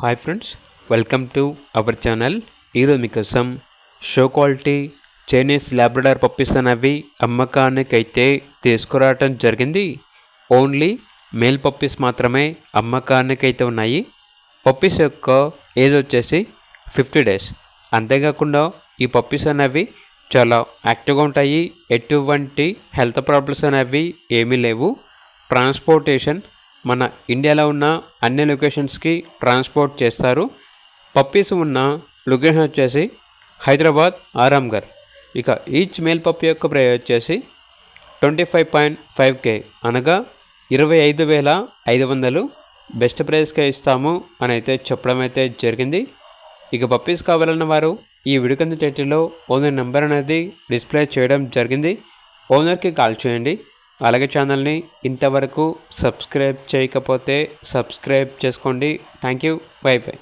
Hi friends, welcome to our channel. ఈరోజు మీకోసం show quality Chinese Labrador puppies అనేవి అమ్మకానికైతే తీసుకురావటం జరిగింది. ఓన్లీ మేల్ పప్పీస్ మాత్రమే అమ్మకానికైతే ఉన్నాయి. పప్పీస్ యొక్క ఏజ్ వచ్చేసి 50 days. అంతేకాకుండా ఈ పప్పీస్ అనేవి చాలా యాక్టివ్గా ఉంటాయి. ఎటువంటి హెల్త్ ప్రాబ్లమ్స్ అనేవి ఏమీ లేవు. ట్రాన్స్పోర్టేషన్ మన ఇండియాలో ఉన్న అన్ని లొకేషన్స్కి ట్రాన్స్పోర్ట్ చేస్తారు. పప్పీస్ ఉన్న లొకేషన్ వచ్చేసి హైదరాబాద్, ఆరాంఘర్. ఇక ఈచ్ మేల్ పప్పీ యొక్క ప్రైస్ వచ్చేసి 25.5K అనగా 25,500 బెస్ట్ ప్రైస్కే ఇస్తాము అని అయితే చెప్పడం అయితే జరిగింది. ఇక పప్పీస్ కావాలన్న వారు ఈ వీడియో కింద టైటిల్లో ఓనర్ నెంబర్ అనేది డిస్ప్లే చేయడం జరిగింది. ఓనర్కి కాల్ చేయండి. అలాగే ఛానల్ని ఇంతవరకు సబ్స్క్రైబ్ చేయకపోతే సబ్స్క్రైబ్ చేసుకోండి. Thank you. By by.